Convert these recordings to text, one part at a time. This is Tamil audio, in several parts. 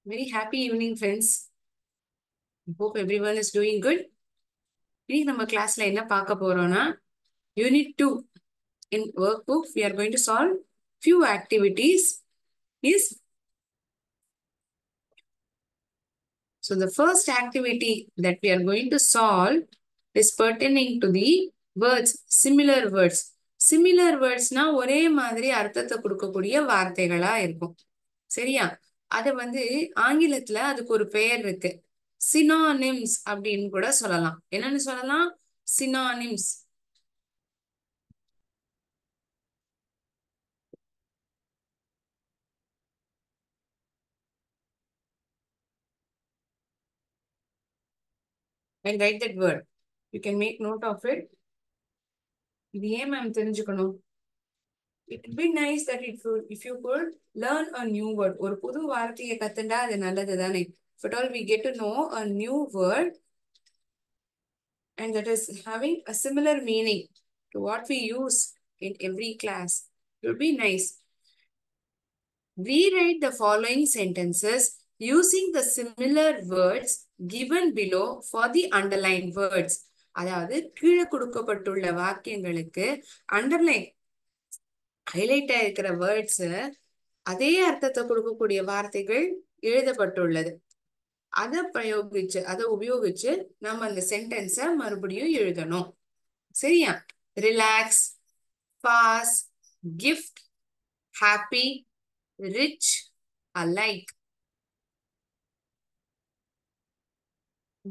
Very happy evening, friends. Hope everyone is doing good. இன்னைக்கு நம்ம கிளாஸ்ல என்ன பார்க்க போறோம்னா unit 2 in workbook we are going to solve few activities is so the first activity that we are going to solve is pertaining to the words similar wordsனா ஒரே மாதிரி அர்த்தத்தை கொடுக்கக்கூடிய வார்த்தைகளா இருக்கும். சரியா? அது ஆங்கிலத்துல அதுக்கு ஒரு பெயர் இருக்கு. சினானிம்ஸ் அப்படின்னு கூட சொல்லலாம். என்னன்னு சொல்லலாம்? Synonyms. I'll write that word. You can make note of it. இது ஏன் மேம் தெரிஞ்சுக்கணும்? It would be nice that if you could learn a new word. ஒரு புது வார்த்தையை கத்துண்டா அது நல்லது தானே. If at all we get to know a new word and that is having a similar meaning to what we use in every class, it would be nice. Rewrite the following sentences using the similar words given below for the underlined words. அதாவது கீழே கொடுக்கப்பட்டுள்ள வாக்கியங்களுக்கு அண்டர்லைன் ஹைலைட் ஆயிருக்கிற வேர்ட்ஸ் அதே அர்த்தத்தை கொடுக்கக்கூடிய வார்த்தைகள் எழுதப்பட்டுள்ளது. அதை உபயோகிச்சு நம்ம அந்த சென்டென்ஸை மறுபடியும் எழுதணும். சரியா? Relax, pass, gift, happy, rich, alike.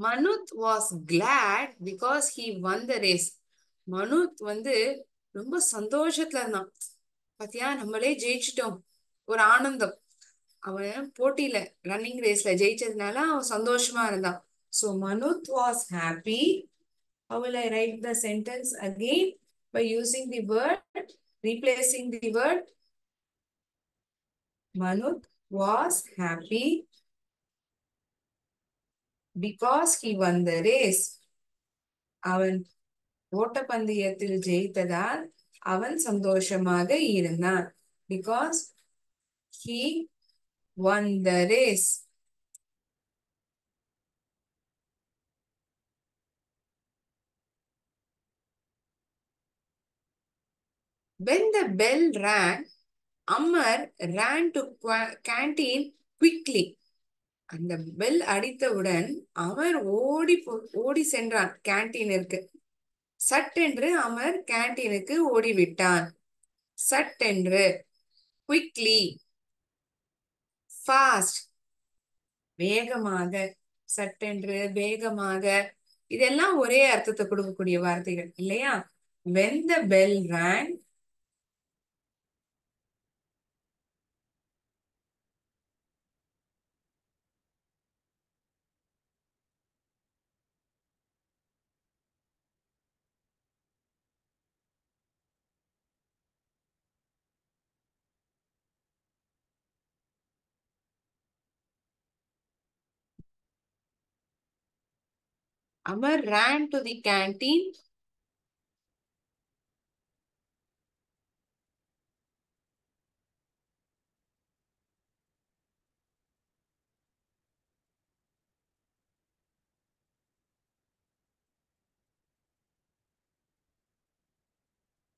Manuth was glad because he won the race. மனுத் ரொம்ப சந்தோஷத்துல இருந்தான். பாத்தியா, நம்மளே ஜெயிச்சிட்டோம், ஒரு ஆனந்தம். அவன் போட்டியில ரன்னிங் ரேஸ்ல ஜெயிச்சதுனால அவன் சந்தோஷமா இருந்தான். So Manuth was happy. How will I write the sentence again? By using the word, replacing the word. Manuth was happy because he won the race. அவன் ஓட்டப்பந்தயத்தில் ஜெயித்ததால் அவன் சந்தோஷமாக இருந்தான். Because he won the race. When the bell rang, Amar ran to canteen quickly. அந்த பெல் அடித்தவுடன் அமர் ஓடி சென்றான் கேன்டீனிற்கு. சட்டென்று அமர் கேன்டீனுக்கு ஓடிவிட்டான். சட்டென்று, குவிக்லி, ஃபாஸ்ட், வேகமாக. சட்டென்று, வேகமாக, இதெல்லாம் ஒரே அர்த்தத்தை கொடுக்கக்கூடிய வார்த்தைகள் இல்லையா? When the bell rang, Amar ran to the canteen.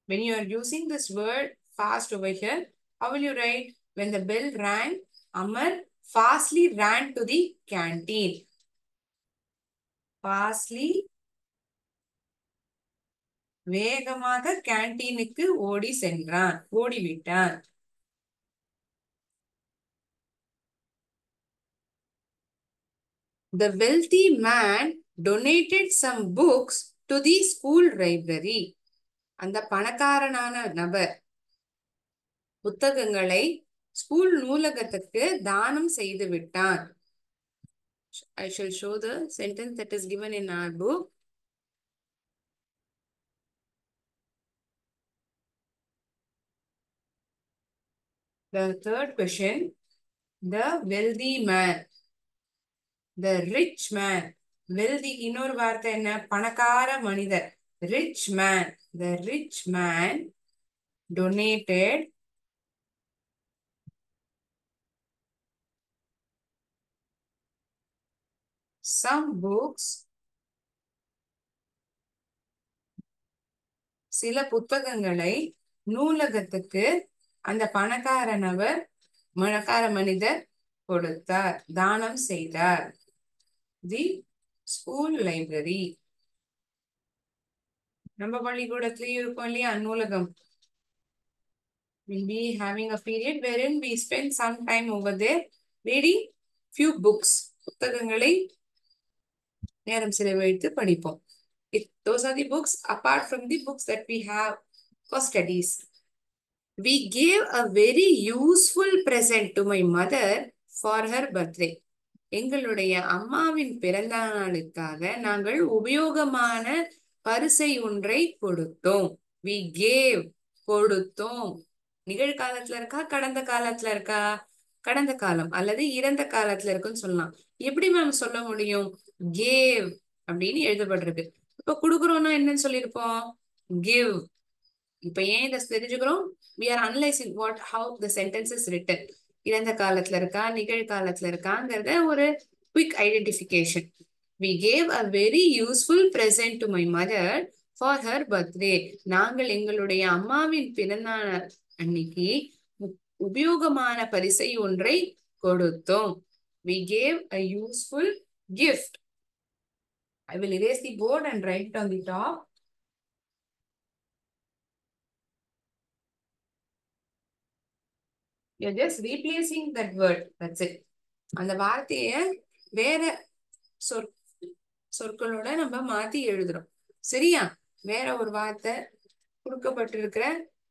When you are using this word fast over here, how will you write? When the bell rang, Amar fastly ran to the canteen. Fastly, வேகமாக கேன்டீனுக்கு ஓடிவிட்டான். The wealthy man donated some books to the school library. அந்த பணக்காரனான நபர் புத்தகங்களை ஸ்கூல் நூலகத்துக்கு தானம் செய்து விட்டான். I shall show the sentence that is given in our book. The third question, the wealthy man, the rich man. Wealthy இன்னொரு வார்த்தை என்ன? பணக்கார மனிதர். Rich man, the rich man donated some books, சில புத்தகங்களை நூலகத்துக்கு அந்த பணக்கார மனிதர் கொடுத்தார், தானம் செய்தார். The school library. நம்ம பள்ளிக்கூடத்திலயும் இருக்கும் இல்லையா நூலகம். We'll be having a period wherein we spend some time over there reading few books. புத்தகங்களை நேரம் செலவழித்து படிப்போம். Those are the books apart from the books that we have for studies. We gave a very useful present to my mother for her birthday. எங்களுடைய அம்மாவின் பிறந்த நாளுக்காக நாங்கள் உபயோகமான பரிசை ஒன்றை கொடுத்தோம். We gave, கொடுத்தோம். நிகழ்காலத்துல இருக்கா, கடந்த காலத்துல இருக்கா? கடந்த காலம் அல்லது இறந்த காலத்துல இருக்குன்னு சொல்லலாம். எப்படி மேம் சொல்ல முடியும்? கேவ் அப்படின்னு எழுதப்பட்டிருக்கு. இப்ப கொடுக்குறோம்னா என்னன்னு சொல்லியிருப்போம்? கிவ். இப்ப ஏன் இதை தெரிஞ்சுக்கிறோம்? we are analyzing how the sentence is written. இறந்த காலத்துல இருக்கா, நிகழ்காலத்துல இருக்காங்கிறத ஒரு quick identification. we gave a very useful present to my mother for her birthday. நாங்கள் எங்களுடைய அம்மாவின் பிறந்தநாள் அன்னைக்கு உபயோகமான பரிசை ஒன்றை கொடுத்தோம். we gave a useful gift. I will erase the board and write it on the top. You're just replacing that word. That's it. அந்த வார்த்தைய வேற சொற்களோட நம்ம மாத்தி எழுதுறோம். சரியா? வேற ஒரு வார்த்தை கொடுக்கப்பட்டிருக்கிற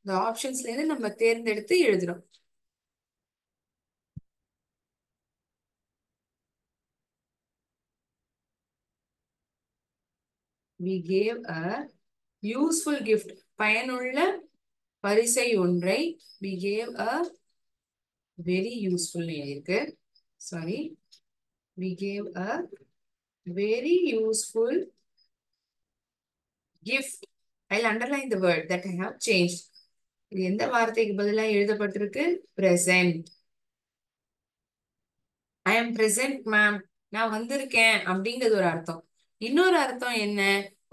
இந்த ஆப்ஷன்ஸ்ல இருந்து நம்ம தேர்ந்தெடுத்து எழுதுறோம். We gave a useful gift. பயனுள்ள பரிசை ஒன்றை. We gave a very useful இருக்கு. Sorry. We gave a very useful gift. I'll underline the word that I have changed. இது எந்த வார்த்தைக்கு பதிலா எழுதப்பட்டிருக்கு? present. I am present ma'am. நான் வந்திருக்கேன் அப்படிங்கிறது ஒரு அர்த்தம். இன்னொரு அர்த்தம் என்ன?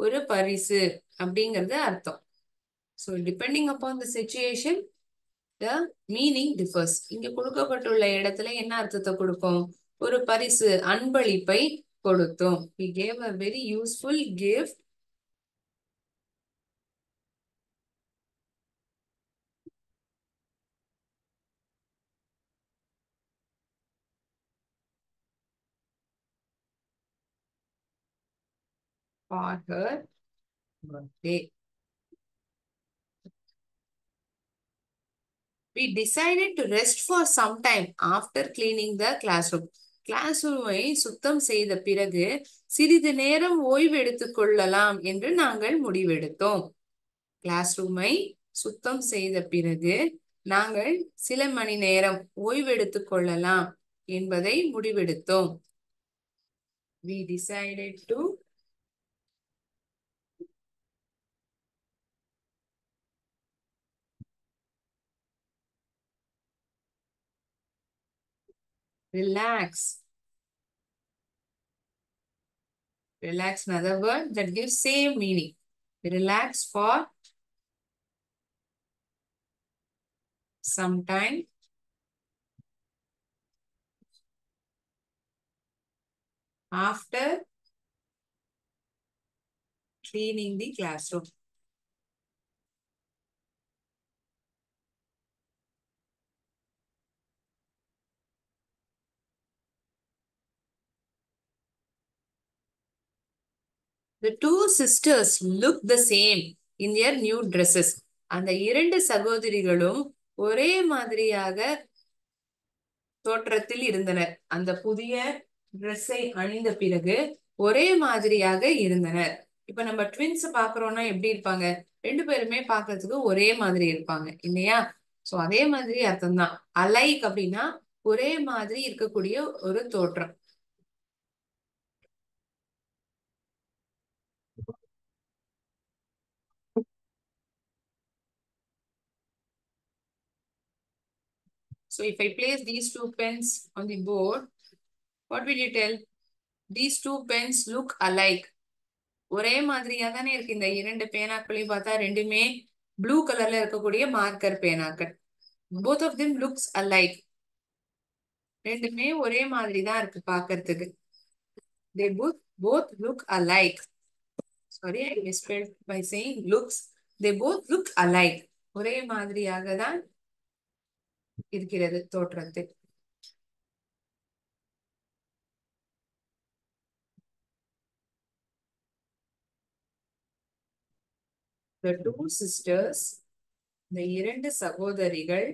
ஒரு பரிசு அப்படிங்கிறது அர்த்தம். So depending upon the situation, the meaning differs. இங்க கொடுக்கப்பட்டுள்ள இடத்துல என்ன அர்த்தத்தை கொடுக்கும்? ஒரு பரிசு, அன்பளிப்பை கொடுத்தோம். We gave a very useful gift for her birthday. We decided to rest for some time after cleaning the classroom. கிளாஸ் ரூமை சுத்தம் செய்த பிறகு சிறிது நேரம் ஓய்வு எடுத்துக் கொள்ளலாம் என்று நாங்கள் முடிவெடுத்தோம். கிளாஸ் ரூமை சுத்தம் செய்த பிறகு நாங்கள் சில மணி நேரம் ஓய்வு எடுத்துக் கொள்ளலாம் என்பதை முடிவெடுத்தோம். We decided to relax. Relax, another word that gives same meaning. Relax for some time after cleaning the classroom. The two sisters look the same in their new dresses. அந்த இரண்டு சகோதரிகளும் ஒரே மாதிரியாக தோற்றத்தில் இருந்தனர். அந்த புதிய ட்ரெஸ்ஸை அணிந்த பிறகு ஒரே மாதிரியாக இருந்தனர். இப்ப நம்ம ட்வின்ஸ் பாக்குறோம்னா எப்படி இருப்பாங்க? ரெண்டு பேருமே பாக்குறதுக்கு ஒரே மாதிரி இருப்பாங்க இல்லையா? சோ அதே மாதிரி அர்த்தம் தான். அலைக் அப்படின்னா ஒரே மாதிரி இருக்கக்கூடிய ஒரு தோற்றம். So if I place these two pens on the board, what will you tell? These two pens look alike. ஒரே மாதிரியா தானே இருக்கு. இந்த இரண்டு பேனாக்களையும் பார்த்தா ரெண்டுமே ப்ளூ கலர்ல இருக்கக்கூடிய marker பேனாக்கள். both of them looks alike. ரெண்டுமே ஒரே மாதிரி தான் இருக்கு பார்க்கிறதுக்கு. they both look alike. Sorry, I misspelled by saying looks. They both look alike. ஒரே மாதிரியாக தான் இருக்கிறது தோற்றத்தில். The two sisters, இந்த இரண்டு சகோதரிகள்,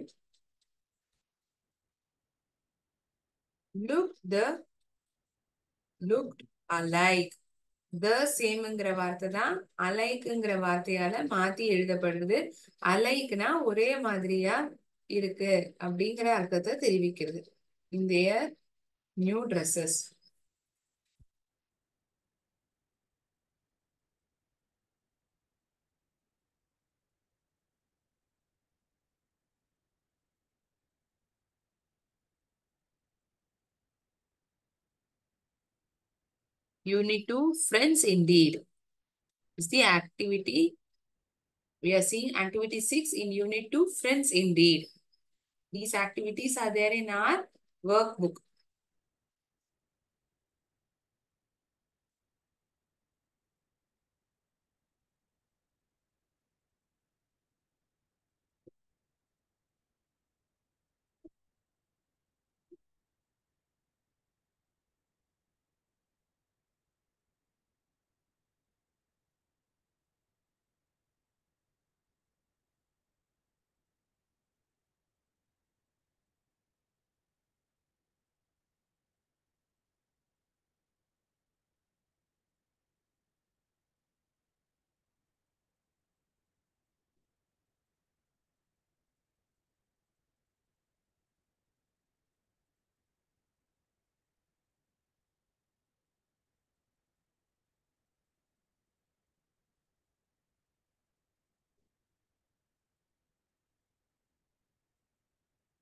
looked alike. the சேம்ங்கிற வார்த்தை தான் அலைக்குங்கிற வார்த்தையால மாத்தி எழுதப்படுது. அலைக்னா ஒரே மாதிரியா இருக்கு அப்படிங்கிற அர்த்தத்தை தெரிவிக்கிறது. in their new dresses. Unit 2, Friends Indeed, is the activity. We are seeing activity 6 in Unit 2, Friends Indeed. These activities are there in our workbook.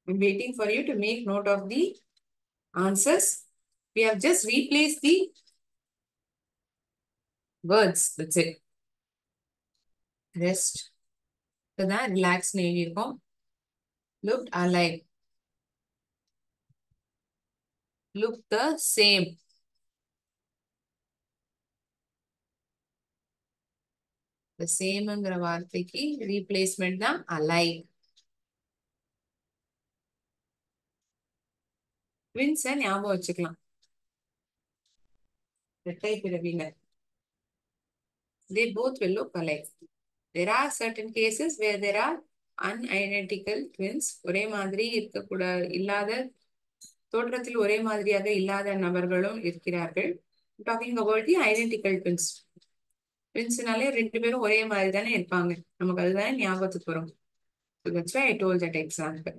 I'm waiting for you to make note of the answers. We have just replaced the words. That's it. Rest. Then relax. Looked alike. Look the same. The same ங்கிற வார்த்தைக்கு replacement தான் alike. Twins ஞாபகம் வச்சுக்கலாம். இரட்டை பிறவினர். They both will look alike. There are certain cases where there are unidentical twins. ஒரே மாதிரி இல்லாத தோற்றத்தில் ஒரே மாதிரியாக இல்லாத நபர்களும் இருக்கிறார்கள். Talking about the identical twins. Twinsனாலே ரெண்டு பேரும் ஒரே மாதிரி தானே இருப்பாங்க. நமக்கு அதுதானே ஞாபகத்துக்கு வரும். So that's why I told that example.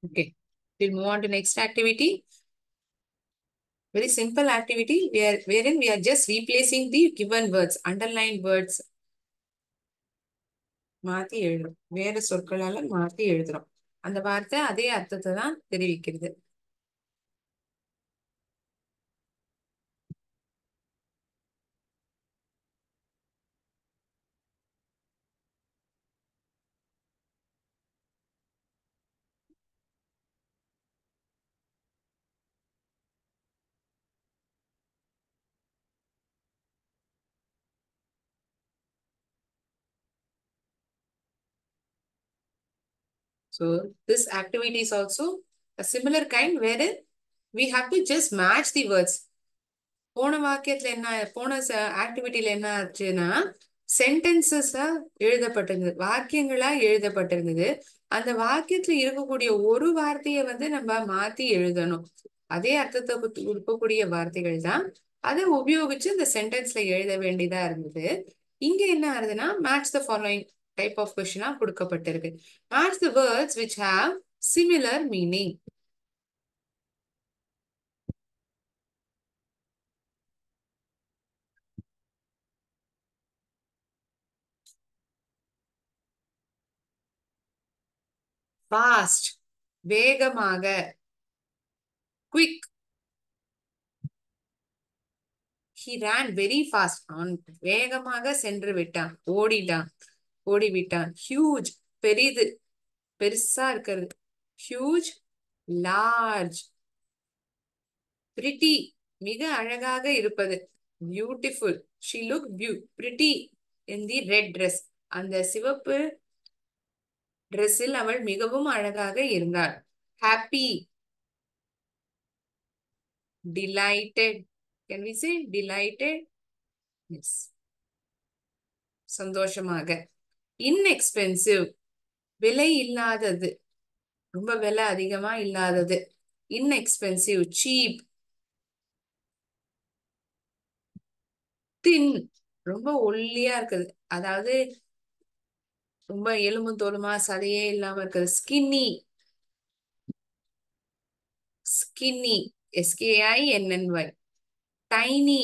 Okay, we'll move on to next activity. Very simple activity wherein we are just replacing the given words, underlined words. மாத்தி எழுதுறோம். வேற சொற்களால மாத்தி எழுதுறோம். அந்த வார்த்தை அதே அர்த்தத்தை தான் தெரிவிக்கிறது. So this activity is also a similar kind wherein we have to just match the words. போன வாக்கியத்துல போன ஆக்டிவிட்டியில என்ன ஆச்சுன்னா சென்டென்சஸா எழுதப்பட்டிருந்தது, வாக்கியங்களா எழுதப்பட்டிருந்தது. அந்த வாக்கியத்துல இருக்கக்கூடிய ஒரு வார்த்தையை நம்ம மாத்தி எழுதணும். அதே அர்த்தத்தை கொடுக்கக்கூடிய வார்த்தைகள் தான் அதை உபயோகிச்சு இந்த சென்டென்ஸ்ல எழுத வேண்டியதா இருந்தது. இங்க என்ன ஆகுதுன்னா match the following type of கொஸ்டினா கொடுக்கப்பட்டிருக்கு. Match the words which have similar meaning. Fast வேகமாக, quick he ran very fast அவன் வேகமாக சென்று விட்டான், ஓடிட்டான், ஓடிவிட்டான். ஹியூஜ் பெரிது, பெருசா இருக்கிறது. Huge large. பிரிட்டி மிக அழகாக இருப்பது. Beautiful she looked pretty in the red dress அந்த சிவப்பு ட்ரெஸ்ஸில் அவள் மிகவும் அழகாக இருந்தாள். Happy delighted can we say delighted yes சந்தோஷமாக. inexpensive விலை இல்லாதது, ரொம்ப விலை அதிகமா இல்லாதது. inexpensive cheap. தின் ரொம்ப ஒல்லியா இருக்குது, அதாவது ரொம்ப எலும்பும் தோலுமா சதையே இல்லாம இருக்குது. Skinny skinny SKINNY. Tiny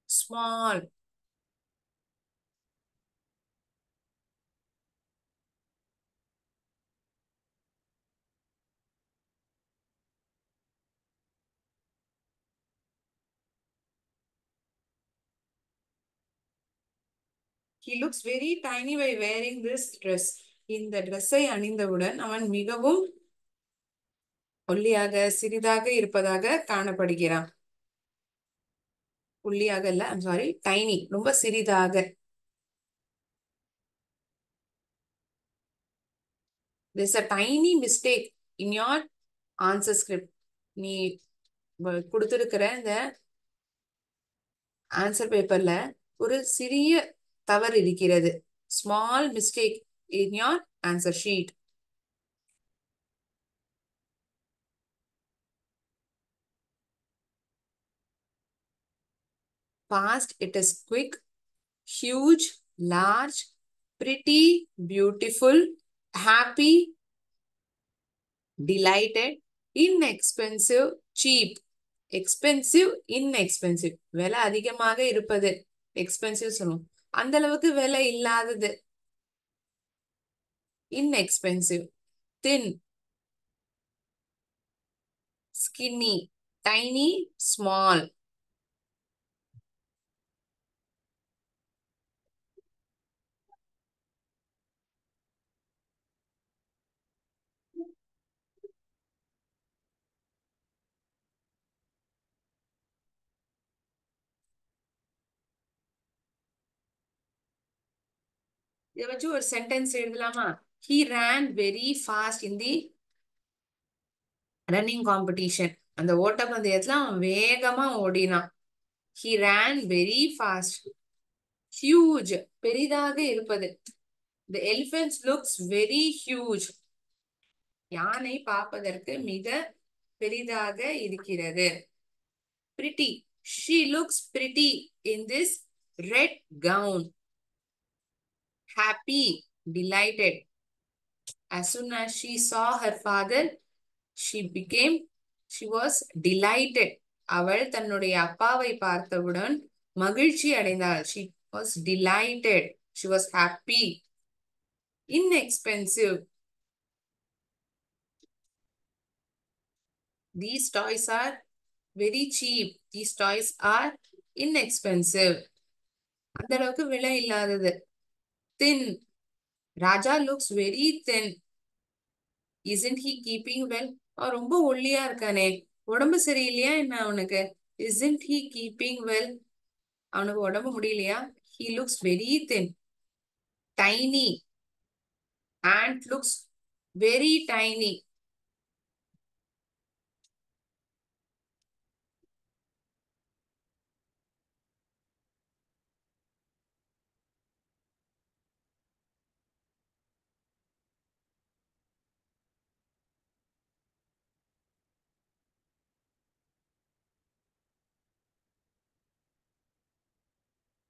small. he looks very tiny by wearing this dress இந்த ட்ரெஸ்ஸை அணிந்தவுடன் அவன் மிகவும் ஒல்லியாக சிறிதாக இருப்பதாக காணப்படுகிறான். ஒல்லியாக இல்ல, ஐம் சாரி, டைனி ரொம்ப சிறிதாக. there's a tiny mistake in your answer script. நீ கொடுத்திருக்கிற இந்த ஆன்சர் பேப்பர்ல ஒரு சிறிய தவறு இருக்கிறது. Small mistake in your answer sheet. Fast, it is quick. Huge, large. Pretty, beautiful. Happy, delighted. Inexpensive, cheap. Expensive inexpensive விலை அதிகமாக இருப்பது எக்ஸ்பென்சிவ் சொல்லுவோம், அந்த அளவுக்கு விலை இல்லாதது inexpensive. thin, skinny, tiny, small. இதை வச்சு ஒரு சென்டென்ஸ் எழுதலாமா? he ran very fast in the running competition அந்த ஓட்டப்பந்தயத்துல அவன் வேகமா ஓடினான். he ran very fast. huge பெரிதாக இருப்பது. the elephant looks very huge யானை பார்ப்பதற்கு மிக பெரிதாக இருக்கிறது. pretty she looks pretty in this red gown. happy delighted as soon as she saw her father she was delighted அவள் தன்னுடைய அப்பாவை பார்த்தவுடன் மகிழ்ச்சி அடைந்தாள். she was delighted, she was happy. inexpensive these toys are very cheap, these toys are inexpensive அந்த அளவுக்கு விலை இல்லாதது. thin Raja looks very thin, isn't he keeping well அவன் ரொம்ப ஒல்லியா இருக்கானே, உடம்பு சரியில்லையா என்ன அவனுக்கு? isn't he keeping well அவனுக்கு உடம்பு முடியலையா? he looks very thin. tiny ant looks very tiny.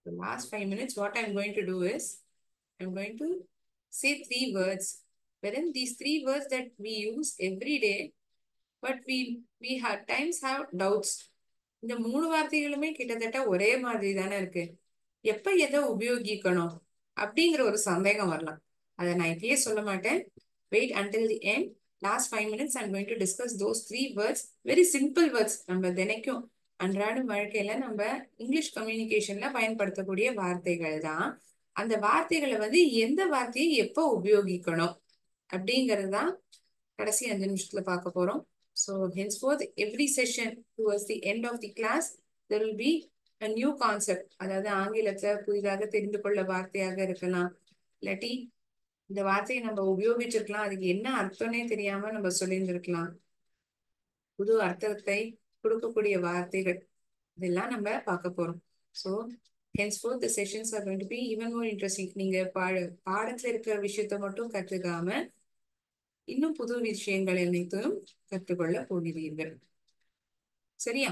The last 5 minutes, what I'm going to do is, I'm going to say three words. Wherein these three words that we use every day, but we have times have doubts. இந்த மூணு வார்த்தைகளுமே கிட்டத்தட்ட ஒரே மாதிரி தானே இருக்கு. எப்ப எதை உபயோகிக்கணும் அப்படிங்கிற ஒரு சந்தேகம் வரலாம். அதை நான் இப்பயே சொல்ல மாட்டேன். Wait until the end. Last 5 minutes I'm going to discuss those three words. Very simple words. நம்ம தினைக்கும் அன்றாட வாழ்க்கையில நம்ம இங்கிலீஷ் கம்யூனிகேஷன்ல பயன்படுத்தக்கூடிய வார்த்தைகள் தான். அந்த வார்த்தைகளை வந்து எந்த வார்த்தையை எப்போ உபயோகிக்கணும் அப்படிங்கிறது தான் கடைசி 5 நிமிஷத்துல பார்க்க போறோம். So henceforth every session towards the end of the class there will be a new concept. அதாவது ஆங்கிலத்துல புதிதாக தெரிந்து கொள்ள வார்த்தையாக இருக்கலாம், இல்லாட்டி இந்த வார்த்தையை நம்ம உபயோகிச்சிருக்கலாம், அதுக்கு என்ன அர்த்தம்னே தெரியாம நம்ம சொல்லியிருந்திருக்கலாம். புது அர்த்தத்தை கொடுக்கக்கூடிய வார்த்தைகள் இதெல்லாம் நம்ம பார்க்க போறோம். So henceforth the sessions are going to be even more interesting. நீங்க பாடத்துல இருக்கிற விஷயத்த மட்டும் கற்றுக்காம இன்னும் புது விஷயங்கள் அனைத்தும் கற்றுக்கொள்ள போகிறீர்கள். சரியா?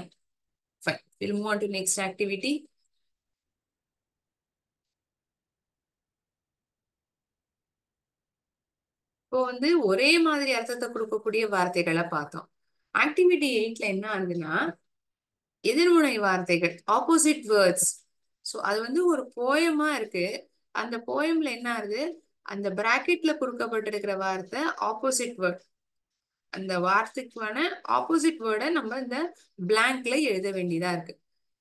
Fine. We'll move on to next activity. இப்போ வந்து ஒரே மாதிரி அர்த்தத்தை கொடுக்கக்கூடிய வார்த்தைகளை பார்த்தோம். ஆக்டிவிட்டி 8ல என்ன ஆகுதுன்னா எதிர்முனை வார்த்தைகள், ஆப்போசிட் வேர்ட்ஸ். ஸோ அது வந்து ஒரு போயமா இருக்கு. அந்த போயம்ல என்ன ஆகுது, அந்த பிராக்கெட்ல கொடுக்கப்பட்டிருக்கிற வார்த்தை ஆப்போசிட் வேர்ட். அந்த வார்த்தைக்கான ஆப்போசிட் வேர்டை நம்ம இந்த பிளாங்க்ல எழுத வேண்டியதா இருக்கு.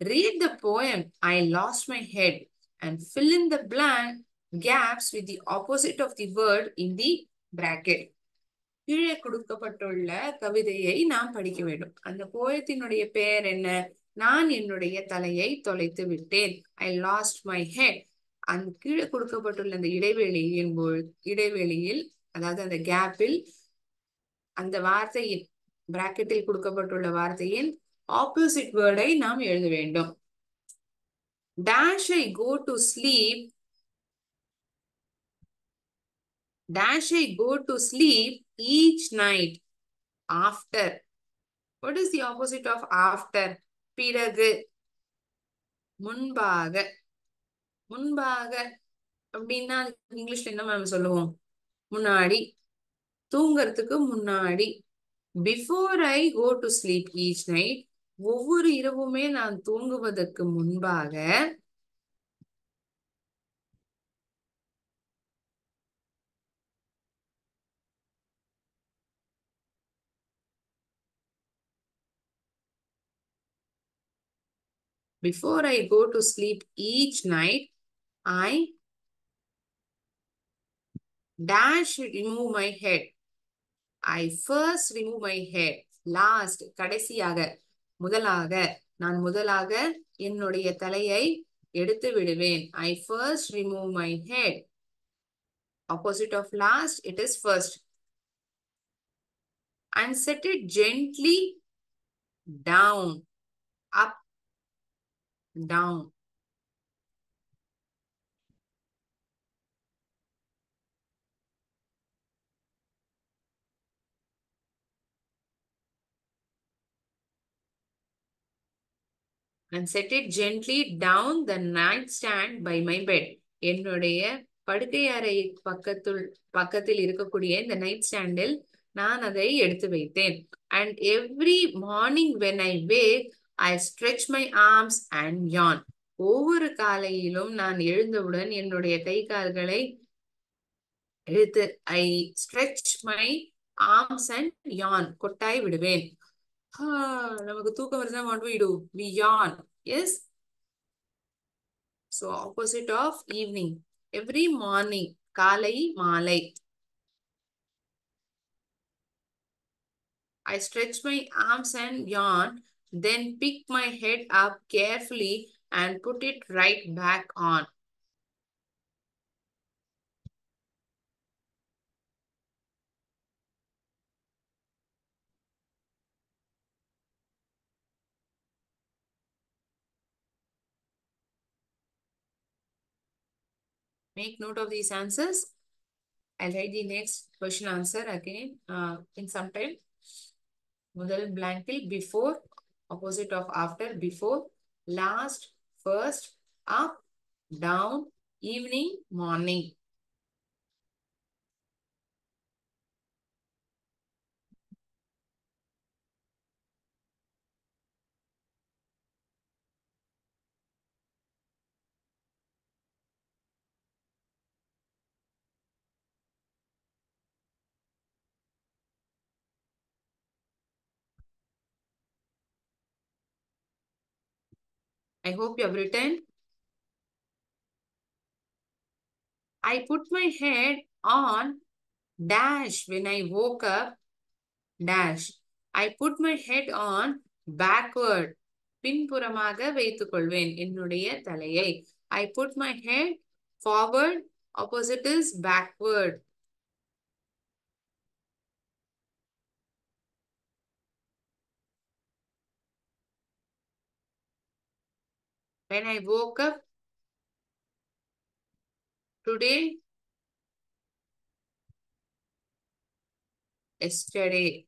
Read the poem I lost my head and fill in the blank gaps with the opposite of the word in the bracket. கீழே கொடுக்கப்பட்டுள்ள கவிதையை நாம் படிக்க வேண்டும். அந்த போயத்தினுடைய பெயர் என்ன? நான் என்னுடைய தலையை தொலைத்து விட்டேன். I lost my head. அந்த கீழே கொடுக்கப்பட்டுள்ள அந்த இடைவெளியில் அதாவது அந்த கேப்பில் அந்த வார்த்தையின் பிராக்கெட்டில் கொடுக்கப்பட்டுள்ள வார்த்தையின் ஆப்போசிட் வேர்டை நாம் எழுத வேண்டும். Dash I go to sleep. Dash I go to sleep each night after. What is the opposite of after? பிறகு, முன்பாக. முன்பாக அப்படின்னா இங்கிலீஷ்ல என்ன மேம் சொல்லுவோம்? முன்னாடி, தூங்கறதுக்கு முன்னாடி. Before I go to sleep each night, ஒவ்வொரு இரவுமே நான் தூங்குவதற்கு முன்பாக. Before I go to sleep each night, I dash remove my head. I first remove my head. Last, கடைசியாக, முதலாக, நான் முதலாக என்னுடைய தலையை எடுத்து விடுவேன். I first remove my head. Opposite of last, it is first. And set it gently down, up, down. And set it gently down the nightstand by my bed. என்னுடைய படுக்கை அறை பக்கத்தில் இருக்கக்கூடிய இந்த நைட் ஸ்டாண்டில் நான் அதை எடுத்து வைத்தேன். And every morning when I wake, I stretch my arms and yawn. ஒவ்வொரு காலையிலும் நான் எழுந்தவுடன் என்னுடைய கை கால்களை இழுத்து I stretch my arms and yawn, கொட்டாய் விடுவேன். நமக்கு தூக்கம் வருதுன்னா what we do? We yawn. Yes? So opposite of evening. Every morning, காலை மாலை. I stretch my arms and yawn, then pick my head up carefully and put it right back on. Make note of these answers. I'll write the next question answer again in some time. முதல் blank-இல் before, opposite of after, before, last, first, up, down, evening, morning. I hope you have written. I put my head on dash when I woke up dash. I put my head on backward. பின்புறமாக வைத்துக் கொள்வேன் என்னுடைய தலையை. I put my head forward. Opposite is backward. When I woke up today, yesterday.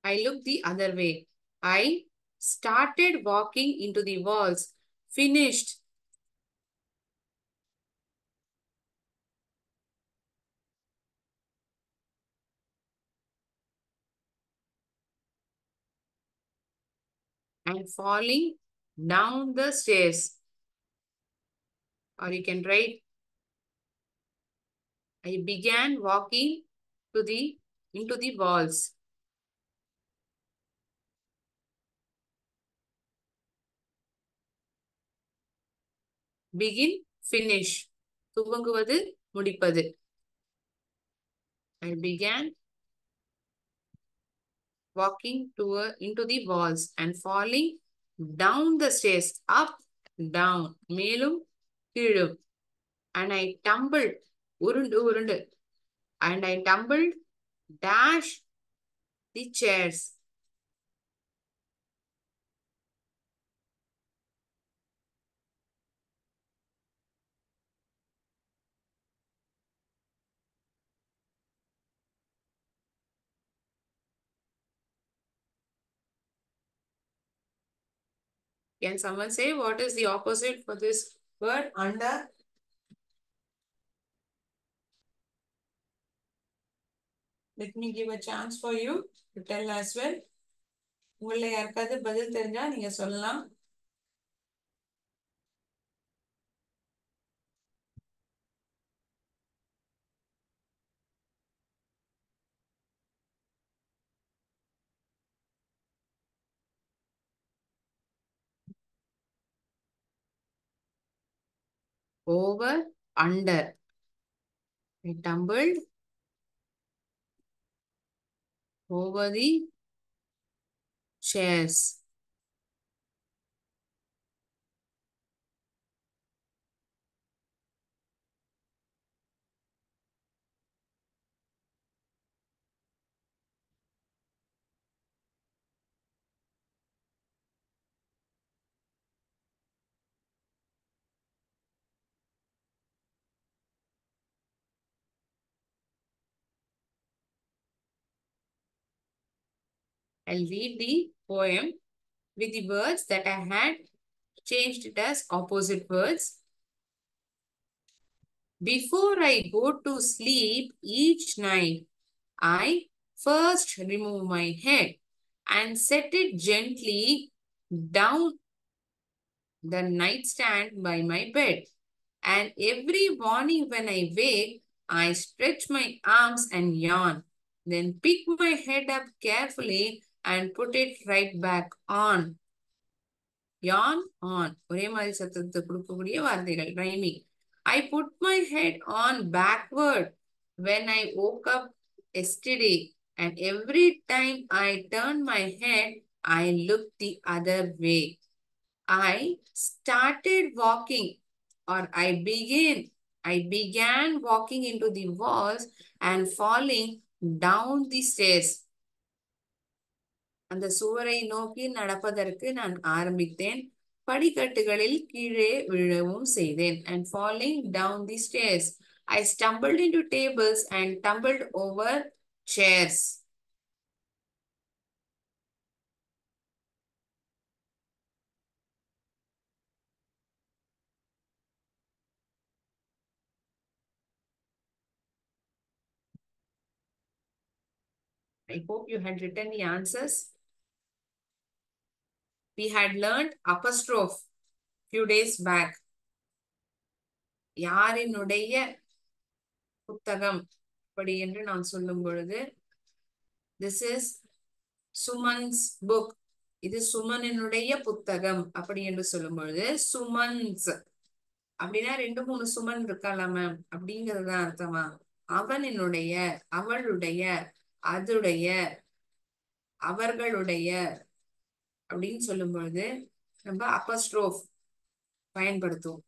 I looked the other way. I started walking into the walls. Finished. And falling down the stairs. Or you can write, I began walking into the walls. Begin, finish. துவங்குவது, முடிப்பது. I began walking into the walls and falling down the stairs. Up, down. மேலும், கீழும். And I tumbled. உருண்டு, உருண்டு. And I tumbled dash the chairs. Can someone say what is the opposite for this word? Under. Let me give a chance for you to tell as well. உங்களை யாருக்காவது பதில் தெரிஞ்சா நீங்க சொல்லலாம். Over, under. I tumbled over the chairs. I'll read the poem with the words that I had changed it as opposite words. Before I go to sleep each night, I first remove my head and set it gently down the nightstand by my bed. And every morning when I wake, I stretch my arms and yawn. Then pick my head up carefully and put it right back on. Yawn on. ஒரே மாதிரி சத்தத்தை கொடுக்கக்கூடிய வார்த்தைகள் rhyming. I put my head on backward when I woke up yesterday. And every time I turn my head, I look the other way. I started walking or I began walking into the walls and falling down the stairs. அந்த சுவரை நோக்கி நடப்பதற்கு நான் ஆரம்பித்தேன். படிக்கட்டுகளில் கீழே விழவும் செய்தேன். And falling down the stairs, I stumbled into tables and tumbled over chairs. I hope you had written the answers. We had learned apostrophe few days back. யாரினுடைய புத்தகம் அப்படி என்று நான் சொல்லும் பொழுது, this is சுமன்ஸ் புக், இது சுமனினுடைய புத்தகம் அப்படி என்று சொல்லும் பொழுது சுமன்ஸ் அப்படின்னா 2-3 சுமன் இருக்கால மேம் அப்படிங்கிறது தான் அர்த்தமா? அவனினுடைய, அவளுடைய, அதுடைய, அவர்களுடைய அப்படின்னு சொல்லும் பொழுது நம்ம அப்போஸ்ட்ரோஃப் பயன்படுத்துவோம்.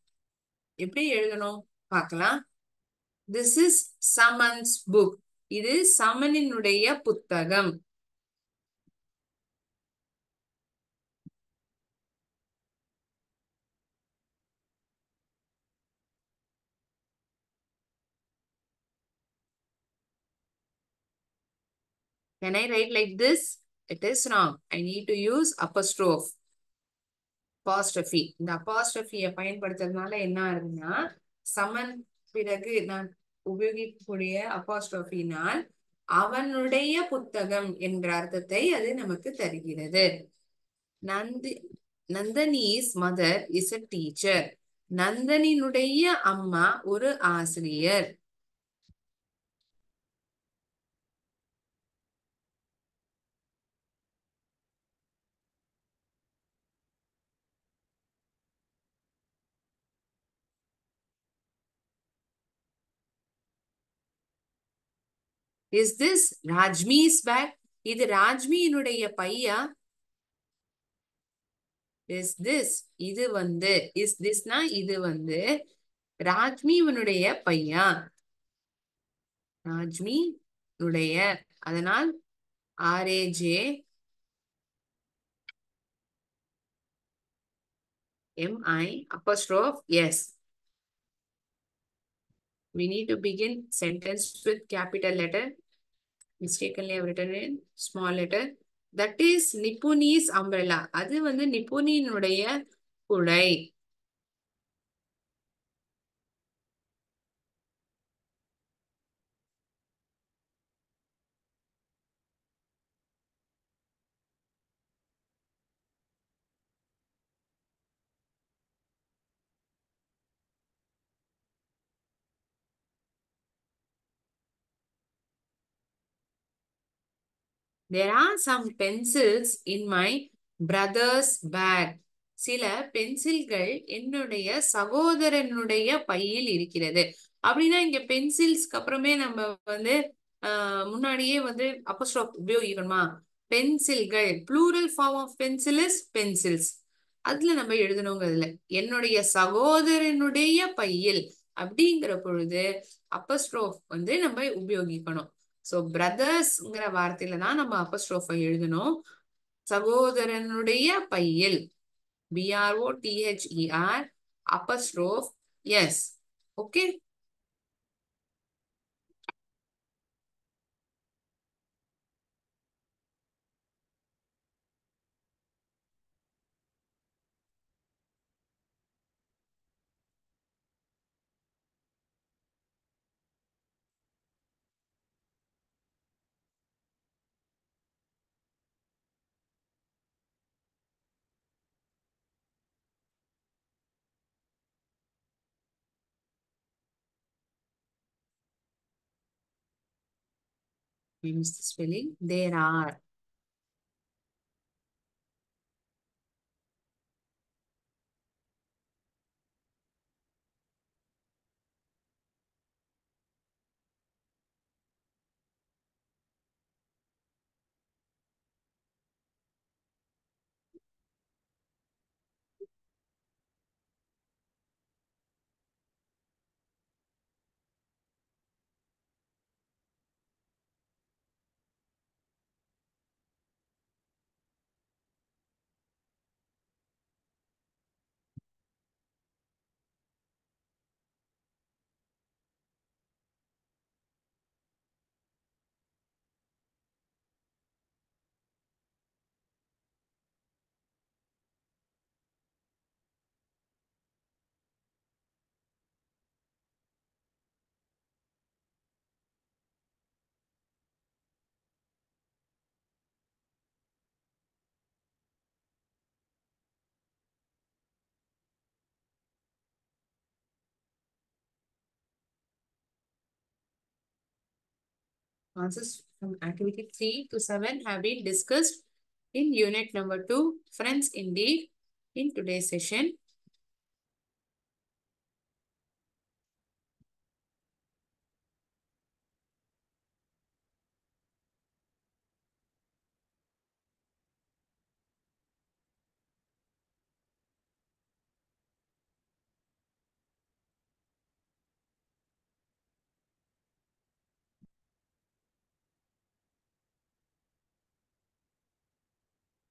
எப்படி எழுதணும் பார்க்கலாம். திஸ் இஸ் சமன்ஸ் புக், இது சமனினுடைய புத்தகம். Can I write like this? It is wrong. I need to use apostrophe. apostrophe. இந்த apostrophe பயன்படுத்துறதுனால என்ன ஆகுதுன்னா, சமன் பிறகு நான் உபயோகிக்கக்கூடிய apostropheனால் அவனுடைய புத்தகம் என்ற அர்த்தத்தை அது நமக்கு தருகிறது. Nandhini's mother is a teacher. நந்தனினுடைய அம்மா ஒரு ஆசிரியர். Is this Rajmi's bag? இது ராஜ்மியினுடைய பையா? Is this, இது வந்து, is thisனா இது வந்து ராஜ்மியினுடைய பையா, ராஜ்மி உடைய, அதனால் RAJMI apostrophe yes. We need to begin sentence with capital letter. Mistakenly I've written in small letter. That is Nipuni's umbrella. அது வந்து நிபுணியினுடைய குடை. There are some pencils in my brother's bag. சில பென்சில்கள் என்னுடைய சகோதரனுடைய பையில் இருக்கிறது. அப்படின்னா இங்க பென்சில்ஸ்க்கு அப்புறமே நம்ம வந்து முன்னாடியே வந்து அப்போஸ்ட்ரோப் உபயோகிக்கணுமா? பென்சில்கள், plural form of pencil is pencils. அதுல நம்ம எழுதணுங்கிறதுல என்னுடைய சகோதரனுடைய பையில் அப்படிங்கிற பொழுது அப்போஸ்ட்ரோப் வந்து நம்ம உபயோகிக்கணும். சோ பிரதர்ஸ்ங்கிற வார்த்தையில தான் நம்ம அப்போஸ்ட்ரோஃபை எழுதணும். சகோதரனுடைய பையில் BROTHER apostrophe yes. Okay. We missed the spelling. There are. Answers from activity 3 to 7 have been discussed in unit number 2, Friends Indeed, in today's session.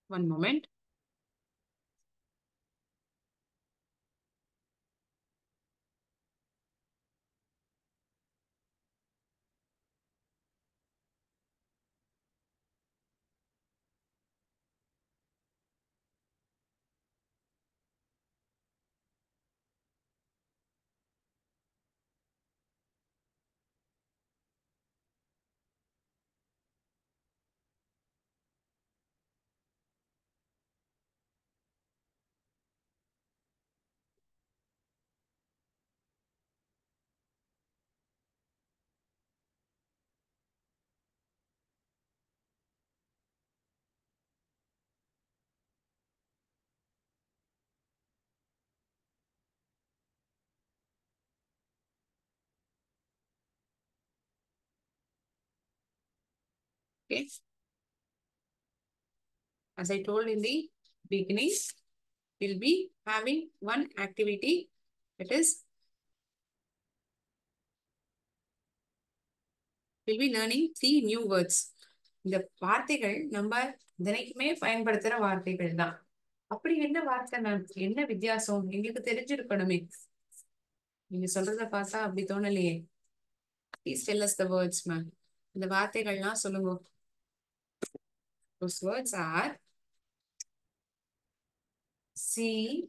One moment. Okay. As I told in the beginning, we'll be having one activity, that is, we'll be learning 3 new words. இந்த வார்த்தைகள் நம்ம தினைக்குமே பயன்படுத்துற வார்த்தைகள் தான். அப்படி என்ன வார்த்தை மேம், என்ன வித்தியாசம் எங்களுக்கு தெரிஞ்சிருக்கணுமே. நீங்க சொல்றத பார்த்தா அப்படி தோணலையே. Please tell us the words ma'am. இந்த வார்த்தைகள்லாம் சொல்லுங்க. Those words are see,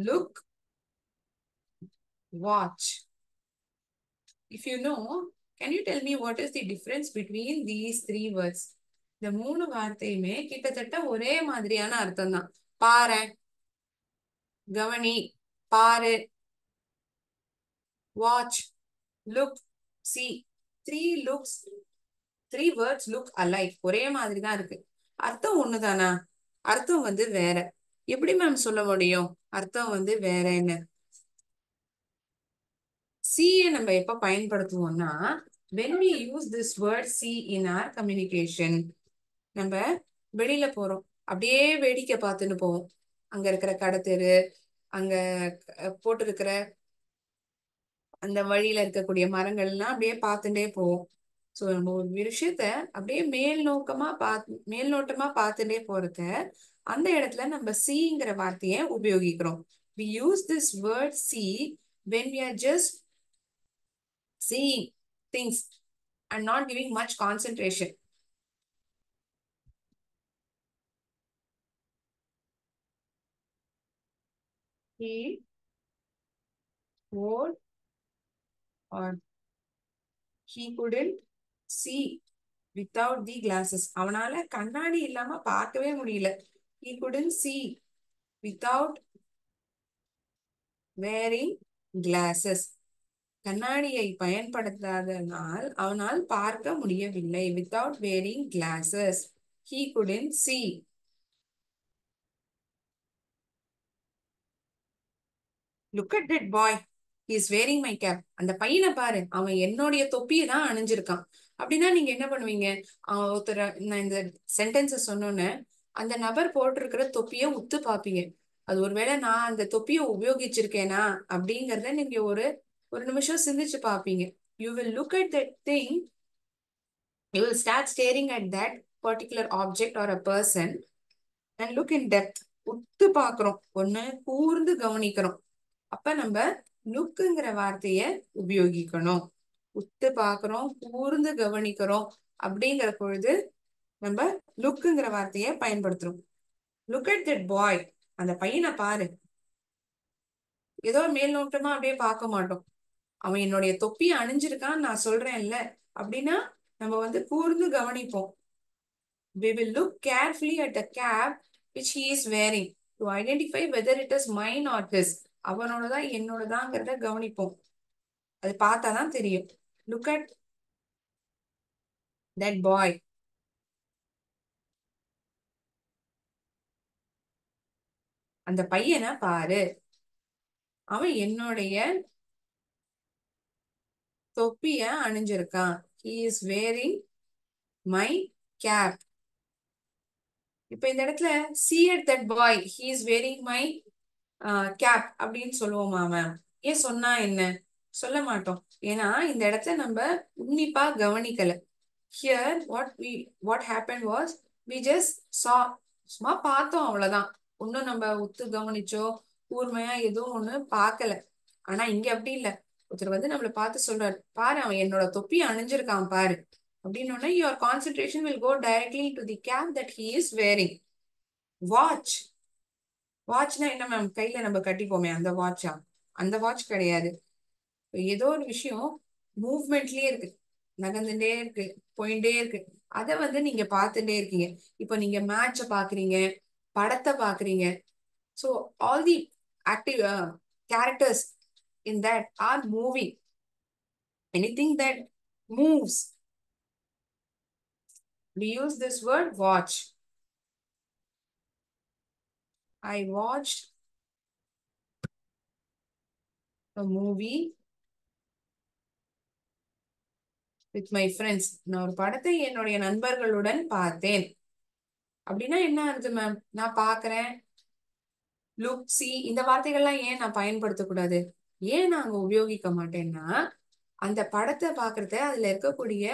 look, watch. If you know, can you tell me what is the difference between these 3 words? இந்த 3 வார்த்தையுமே கிட்டத்தட்ட ஒரே மாதிரியான அர்த்தம் தான். பாரு, கவனி, பாரு, watch, look, see. 3 words look alike. ஒரே மாதிரி தான் இருக்கு. அர்த்தம் ஒண்ணுதானா? அர்த்தம் வந்து வேற. எப்படி மேம் சொல்ல முடியும் அர்த்தம் வந்து வேறன்னு? see நம்ம எப்ப பயன்படுத்துவோம்னா, when we use this word see in our communication, நம்ம வெளியில போறோம், அப்படியே வேடிக்கை பார்த்துன்னு போவோம். அங்க இருக்கிற கடத்தெரு, அங்க போட்டிருக்கிற அந்த வழியில இருக்கக்கூடிய மரங்கள்லாம் அப்படியே பார்த்துட்டே போவோம். சோ நம்ம ஒரு விஷயத்த அப்படியே மேல்நோட்டமா பார்த்துட்டே போறத, அந்த இடத்துல நம்ம சீங்கிற வார்த்தையை உபயோகிக்கிறோம். we use this word see when we are just seeing things and not giving much concentration. He would or he couldn't see without the glasses. அவனால கண்ணாடி இல்லாம பார்க்கவே முடியல. He couldn't see without wearing glasses. கண்ணாடியை பயன்படுத்தாதனால் அவனால் பார்க்க முடியவில்லை. Without wearing glasses, he couldn't see. Look at that boy. He is wearing my cap. அந்த பையனை பாரு, அவன் என்னுடைய தொப்பியை தான் அணிஞ்சிருக்கான். அப்படின்னா நீங்க என்ன பண்ணுவீங்க? ஒருத்தர நான் இந்த சென்டென்ஸ சொன்னோன்னு அந்த நபர் போட்டிருக்கிற தொப்பியை உத்து பாப்பீங்க. அது ஒருவேளை நான் அந்த தொப்பியை உபயோகிச்சிருக்கேனா அப்படிங்கறத நீங்க ஒரு நிமிஷம் சிந்திச்சு பாப்பீங்க. You will look at that thing. You will start staring at that particular object or a person and look in depth. உத்து பாக்குறோம், ஒண்ணு கூர்ந்து கவனிக்கிறோம். அப்ப நம்ம லுக்குங்கிற வார்த்தைய உபயோகிக்கணும். உத்து பாக்குறோம், கூர்ந்து கவனிக்கிறோம் அப்படிங்கிற பொழுது நம்ம லுக்குங்கிற வார்த்தைய பயன்படுத்துறோம். Look at that boy. அந்த பையனை பாரு. ஏதோ மேல் நோட்டமா அப்படியே பார்க்க மாட்டோம். அவன் என்னுடைய தொப்பியை அணிஞ்சிருக்கான்னு நான் சொல்றேன்ல அப்படின்னா நம்ம வந்து கூர்ந்து கவனிப்போம். We will look carefully at the cap which he is wearing to identify whether it is mine or his. அவனோடதான் என்னோடதாங்கிறத கவனிப்போம். அது பார்த்தாதான் தெரியும். Look at that boy. அந்த பையனை பாரு, அவன் என்னுடைய தொப்பிய அணிஞ்சிருக்கான். he is wearing my cap. இப்ப இந்த இடத்துல see at that boy, he is wearing my cap அப்படின்னு சொல்லுவோமா மேம்? ஏன் சொன்னா என்ன? சொல்ல மாட்டோம். ஏன்னா இந்த இடத்துல நம்ம உன்னிப்பா கவனிக்கல. Here what happened was we just saw, சும்மா பார்த்தோம் அவ்வளவுதான். ஒன்னும் நம்ம உத்து கவனிச்சோ கூர்மையா எதுவும் ஒண்ணு பார்க்கல. ஆனா இங்க அப்படி இல்ல. ஒருத்தர் வந்து நம்மள பார்த்து சொல்றாரு, பாரு அவன் என்னோட தொப்பியை அணிஞ்சிருக்கான் பாரு அப்படின்னு. your concentration will go directly to the cap that he is wearing. Watch, வாட்ச்னா என்ன மேம்? கையில நம்ம கட்டிப்போமே அந்த வாட்சா? அந்த வாட்ச் கிடையாது. ஏதோ ஒரு விஷயம் மூவ்மெண்ட்லயே இருக்கு, நகர்ந்துட்டே இருக்கு, போயிட்டே இருக்கு. அதை வந்து நீங்க பார்த்துட்டே இருக்கீங்க. இப்போ நீங்க மேட்ச பாக்குறீங்க, படத்தை பாக்குறீங்க. So all the active characters in that are moving. Anything that moves, we use this word watch. I watched a movie with my friends. நான் ஒரு படத்தை என்னுடைய நண்பர்களுடன் பார்த்தேன். அப்படின்னா என்ன அர்த்தம் மேம்? நான் பாக்குறேன், லுக், சி, இந்த வார்த்தைகள்லாம் ஏன் நான் பயன்படுத்தக்கூடாது? ஏன் நாங்க உபயோகிக்க மாட்டேன்னா, அந்த படத்தை பாக்குறத அதுல இருக்கக்கூடிய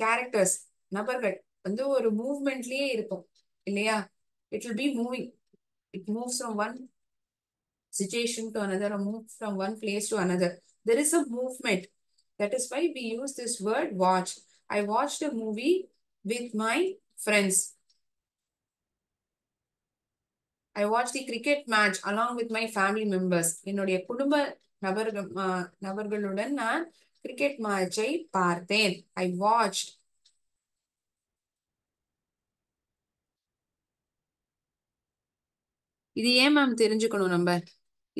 கேரக்டர்ஸ், நபர்கள் வந்து ஒரு மூவ்மெண்ட்லயே இருக்கும் இல்லையா? It will be moving. It moves from one situation to another, or move from one place to another. There is a movement. That is why we use this word watch. I watched a movie with my friends. I watched the cricket match along with my family members. என்னுடைய குடும்ப நபர்களுடன் நான் கிரிக்கெட் மேட்சை பார்த்தேன். I watched. இது ஏன் மேம் தெரிஞ்சுக்கணும் நம்ம?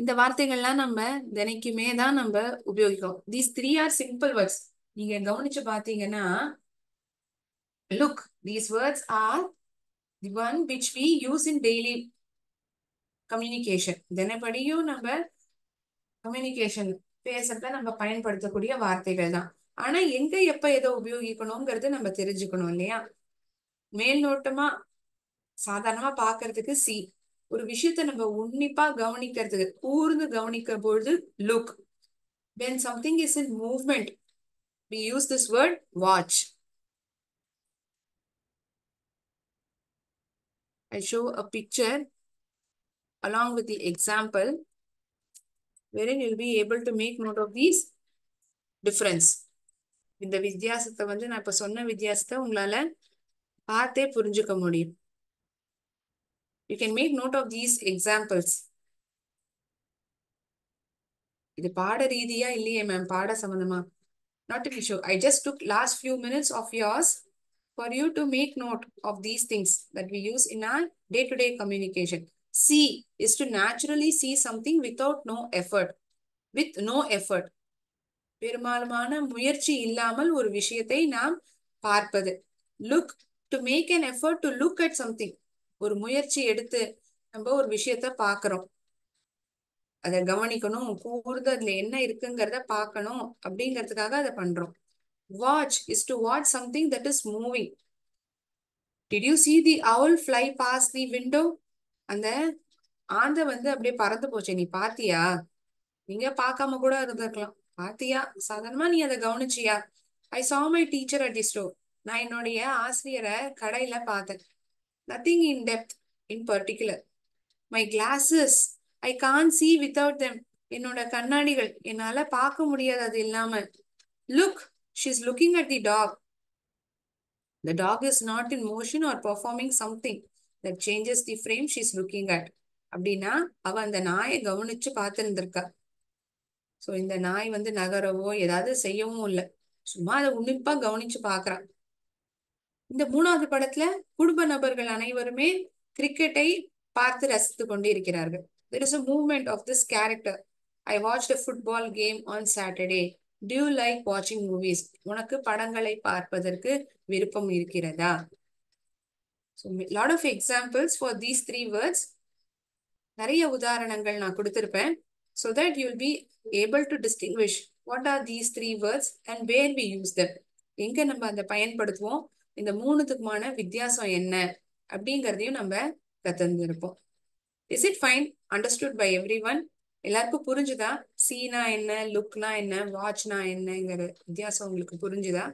இந்த வார்த்தைகள்லாம் நம்ம தினைக்குமே தான் நம்ம உபயோகிக்கிறோம். These three are simple words. நீங்க கவனிச்சு பாத்தீங்கன்னா, look, these words are the one which we use in daily communication. தினப்படியும் நம்ம கம்யூனிகேஷன் பேசுறத நம்ம பயன்படுத்தக்கூடிய வார்த்தைகள் தான். ஆனா எங்க எப்ப எதை உபயோகிக்கணுங்கிறது நம்ம தெரிஞ்சுக்கணும் இல்லையா? மேல்நோட்டமா சாதாரணமா பாக்குறதுக்கு சி, ஒரு விஷயத்த நம்ம உன்னிப்பா கவனிக்கிறதுக்கு, கூர்ந்து கவனிக்கிற பொழுது look. when something is in movement, we use this word watch. I show a picture along with the example wherein you'll be able to make note of these difference. இந்த வித்தியாசத்தை வந்து நான் இப்ப சொன்ன வித்தியாசத்தை உங்களால பார்த்தே புரிஞ்சுக்க முடியும். You can make note of these examples. இது பாட ரீதியா இல்லையே மேம், பாட சம்பந்தமா? Not an issue. I just took last few minutes of yours for you to make note of these things that we use in our day-to-day communication. See is to naturally see something without no effort. With no effort. பெரும்பாலுமான முயற்சி இல்லாமல் ஒரு விஷயத்தை நாம் பார்ப்பது. Look, to make an effort to look at something. ஒரு முயற்சி எடுத்து நம்ம ஒரு விஷயத்த பாக்குறோம், அதை கவனிக்கணும், கூர்ந்து அதுல என்ன இருக்குங்கிறத பார்க்கணும் அப்படிங்கிறதுக்காக அதை பண்றோம். Watch is to watch something that is moving. Did you see the owl fly past the window? அந்த ஆந்தை வந்து அப்படியே பறந்து போச்சு, நீ பாத்தியா? நீங்க பார்க்காம கூட இருந்திருக்கலாம். பாத்தியா? சாதாரணமா நீ அதை கவனிச்சியா? I saw my teacher at the store. நான் என்னுடைய ஆசிரியரை கடையில பார்த்தேன். Nothing in depth in particular. My glasses, I can't see without them. என்னோட கண்ணாடிகள், என்னால பார்க்க முடியாது அது இல்லாம. Look, she's looking at the dog. The dog is not in motion or performing something that changes the frame she's looking at. அப்படின்னா அவ அந்த நாயை கவனிச்சு பார்த்திருந்திருக்கா. சோ இந்த நாய் வந்து நகரவோ ஏதாவது செய்யவும் இல்லை, சும்மா அதை உன்னிப்பா கவனிச்சு பாக்குறான். இந்த மூணாவது படத்துல குடும்ப நபர்கள் அனைவருமே கிரிக்கெட்டை பார்த்து ரசித்து கொண்டு இருக்கிறார்கள். There is a movement of this character. I watched a football game on Saturday. Do you like watching movies? உனக்கு படங்களை பார்ப்பதற்கு விருப்பம் இருக்கிறதா? So, lot of examples for these three words. நிறைய உதாரணங்கள் நான் கொடுத்திருப்பேன். So that you'll be able to distinguish what are these three words and where we use them. எங்க நம்ம அதை பயன்படுத்துவோம், இந்த மூணுத்துக்குமான வித்தியாசம் என்ன அப்படிங்கிறதையும் நம்ம கத்திருந்திருப்போம். Is it fine? Understood by everyone? எல்லாருக்கும் புரிஞ்சுதா? சீனா என்ன, லுக்னா என்ன, வாட்ச்னா என்னங்கிற வித்தியாசம் உங்களுக்கு புரிஞ்சுதா?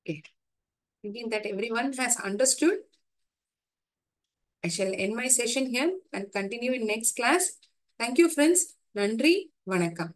Okay. Thinking that everyone has understood, I shall end my session here and continue in next class. Thank you, friends. நன்றி, வணக்கம்.